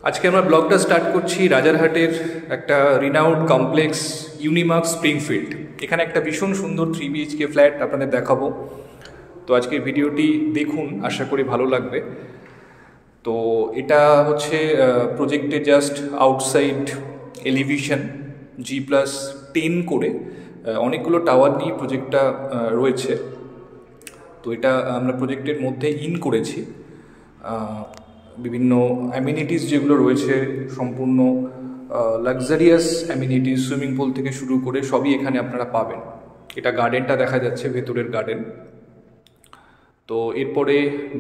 আজকে আমরা ব্লগটা স্টার্ট করছি রাজারহাটের একটা রিনাউন্ড কমপ্লেক্স ইউনিমার্ক স্প্রিংফিল্ড। এখানে একটা ভীষণ সুন্দর 3 BHK ফ্ল্যাট আপনাদের দেখাবো। তো আজকের ভিডিওটি দেখুন, আশা করি ভালো লাগবে। তো এটা হচ্ছে প্রজেক্টে জাস্ট আউটসাইড এলিভেশন G+10 করে অনেকগুলো টাওয়ার নিয়ে প্রজেক্টটা রয়েছে। তো এটা আমরা প্রজেক্টের মধ্যে ইন করেছি। বিভিন্ন অ্যামিনিটিস যেগুলো রয়েছে সম্পূর্ণ লাক্সারিয়াস অ্যামিনিটিস, সুইমিং পুল থেকে শুরু করে সবই এখানে আপনারা পাবেন। এটা গার্ডেনটা দেখা যাচ্ছে, ভেতরের গার্ডেন। তো এরপরে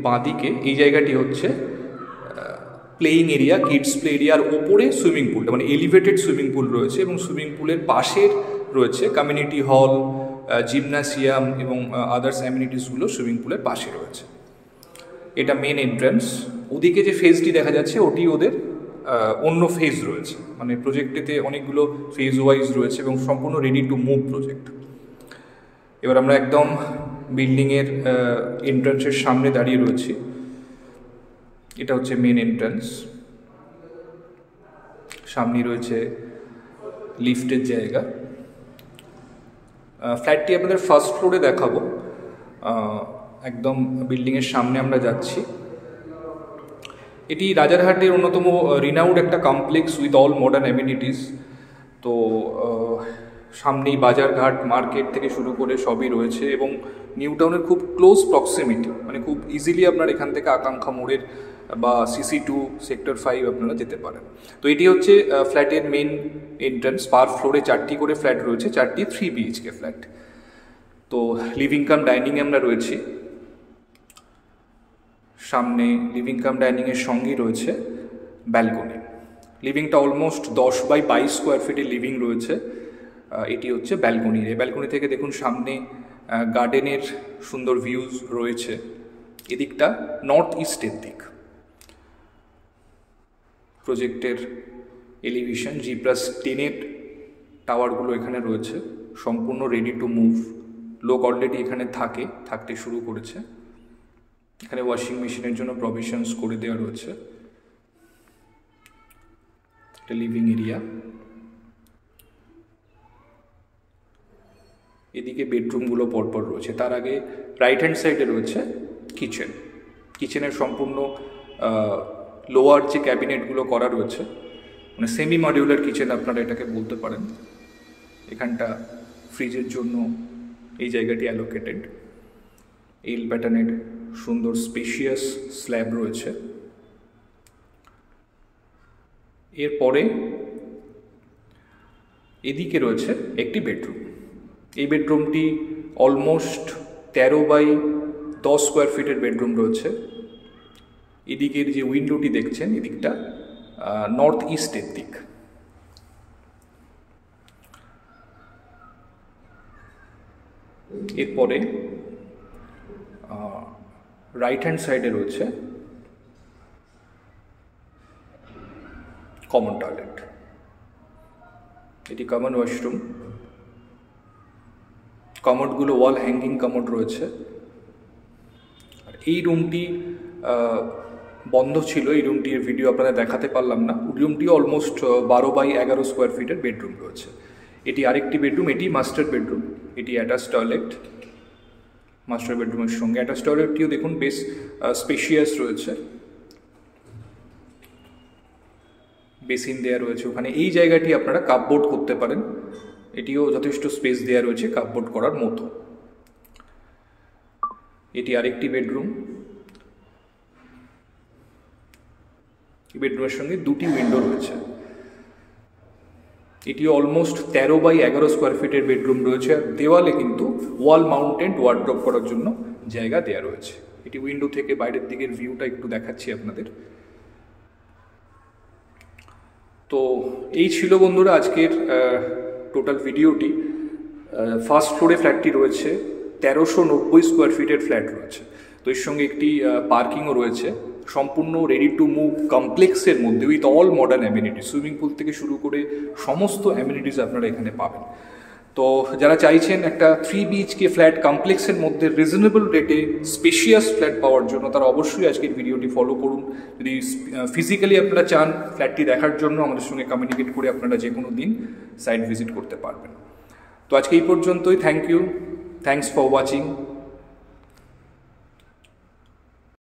বাঁদিকে এই জায়গাটি হচ্ছে প্লেইং এরিয়া, কিডস প্লে এরিয়ার ওপরে সুইমিং পুলটা, মানে এলিভেটেড সুইমিং পুল রয়েছে এবং সুইমিং পুলের পাশের রয়েছে কমিউনিটি হল, জিমনাসিয়াম এবং আদার্স অ্যামিনিটিসগুলো সুইমিং পুলের পাশে রয়েছে। এটা মেন এন্ট্রান্স। ওদিকে যে ফেজটি দেখা যাচ্ছে ওটি ওদের অন্য ফেজ রয়েছে, মানে প্রজেক্টেতে অনেকগুলো ফেজ ওয়াইজ রয়েছে এবং সম্পূর্ণ রেডি টু মুভ প্রজেক্ট। এবার আমরা একদম বিল্ডিংয়ের এন্ট্রান্সের সামনে দাঁড়িয়ে রয়েছি। এটা হচ্ছে মেন এন্ট্রান্স। সামনে রয়েছে লিফটের জায়গা। ফ্ল্যাটটি আপনাদের ফার্স্ট ফ্লোরে দেখাবো। একদম বিল্ডিংয়ের সামনে আমরা যাচ্ছি। এটি রাজারহাটের অন্যতম রিনাউন্ড একটা complex with all modern amenities. তো সামনেই বাজারঘাট, মার্কেট থেকে শুরু করে সবই রয়েছে এবং নিউ টাউনের খুব ক্লোজ প্রক্সিমিটি, মানে খুব ইজিলি আপনার এখান থেকে আকাঙ্ক্ষা মোড়ের বা CC2 সেক্টর 5 আপনারা যেতে পারেন। তো এটি হচ্ছে ফ্ল্যাটের মেন এন্ট্রান্স। পার ফ্লোরে 4টি করে ফ্ল্যাট রয়েছে, 4টি 3 BHK ফ্ল্যাট। তো লিভিং কাম ডাইনিংয়ে আমরা রয়েছি। সামনে লিভিং কাম ডাইনিংয়ের সঙ্গেই রয়েছে ব্যালকনি। লিভিংটা অলমোস্ট 10x22 স্কোয়ার ফিটের লিভিং রয়েছে। এটি হচ্ছে ব্যালকনি। এই ব্যালকনি থেকে দেখুন সামনে গার্ডেনের সুন্দর ভিউজ রয়েছে। এদিকটা নর্থ ইস্টের দিক। প্রজেক্টের এলিভেশন G+10 টাওয়ারগুলো এখানে রয়েছে, সম্পূর্ণ রেডি টু মুভ। লোক অলরেডি এখানে থাকতে শুরু করেছে। এখানে ওয়াশিং মেশিনের জন্য প্রভিশনস করে দেওয়া রয়েছে। এটা লিভিং এরিয়া। এদিকে বেডরুমগুলো পরপর রয়েছে। তার আগে রাইট হ্যান্ড সাইডে রয়েছে কিচেন। কিচেনের সম্পূর্ণ লোয়ার যে ক্যাবিনেটগুলো করা রয়েছে, মানে সেমি মডিউলার কিচেন আপনারা এটাকে বলতে পারেন। এখানটা ফ্রিজের জন্য এই জায়গাটি অ্যালোকেটেড। এল প্যাটার্নের সুন্দর স্পেশিয়াস স্ল্যাব রয়েছে। এরপরে এদিকে রয়েছে একটি বেডরুম। এই বেডরুমটি অলমোস্ট 13x10 স্কোয়ার ফিটের বেডরুম রয়েছে। এদিকের যে উইন্ডোটি দেখছেন, এদিকটা নর্থ ইস্টের দিক। এরপরে রাইট হ্যান্ড সাইডে রয়েছে কমন টয়লেট। এটি কমন ওয়াশরুম। কমোডগুলো ওয়াল হ্যাঙ্গিং কমোড রয়েছে। আর এই রুমটি বন্ধ ছিল, এই রুমটির ভিডিও আপনাদের দেখাতে পারলাম না। রুমটি অলমোস্ট 12x11 স্কোয়ার ফিটের বেডরুম রয়েছে। এটি আরেকটি বেডরুম, এটি মাস্টার বেডরুম। এটি অ্যাটাচ টয়লেট। মাস্টার বেডরুমের সঙ্গে অ্যাটাচ টয়লেটটিও দেখুন বেশ স্পেশিয়াস রয়েছে। বেসিন দেওয়া রয়েছে ওখানে। এই জায়গাটি আপনারা কাপবোর্ড করতে পারেন। এটিও যথেষ্ট স্পেস দেওয়া রয়েছে কাপবোর্ড করার মতো। এটি আরেকটি বেডরুম। এই বেডরুমের সঙ্গে 2টি উইন্ডো রয়েছে। এটিও অলমোস্ট 13x11 স্কোয়ার ফিটের বেডরুম রয়েছে। আর দেওয়ালে কিন্তু ওয়াল মাউন্টেড ওয়ার্ড্রপ করার জন্য জায়গা দেওয়া রয়েছে। এটি উইন্ডো থেকে বাইরের দিকের ভিউটা একটু দেখাচ্ছি আপনাদের। তো এই ছিল বন্ধুরা আজকের টোটাল ভিডিওটি। ফার্স্ট ফ্লোরে ফ্ল্যাটটি রয়েছে, 1390 স্কোয়ার ফিটের ফ্ল্যাট রয়েছে। তো এর সঙ্গে একটি পার্কিংও রয়েছে। সম্পূর্ণ রেডি টু মুভ কমপ্লেক্সের মধ্যে with all modern amenities. Swimming pool থেকে শুরু করে সমস্ত অ্যামিনিটিস আপনারা এখানে পাবেন। তো যারা চাইছেন একটা 3 BHK ফ্ল্যাট কমপ্লেক্সের মধ্যে রিজনেবল রেটে স্পেশিয়াস ফ্ল্যাট পাওয়ার জন্য তারা অবশ্যই আজকের ভিডিওটি ফলো করুন। যদি ফিজিক্যালি আপনারা চান ফ্ল্যাটটি দেখার জন্য আমাদের সঙ্গে কমিউনিকেট করে আপনারা যে কোনো দিন সাইট ভিজিট করতে পারবেন। তো আজকে এই পর্যন্তই। Thank you, thanks for watching.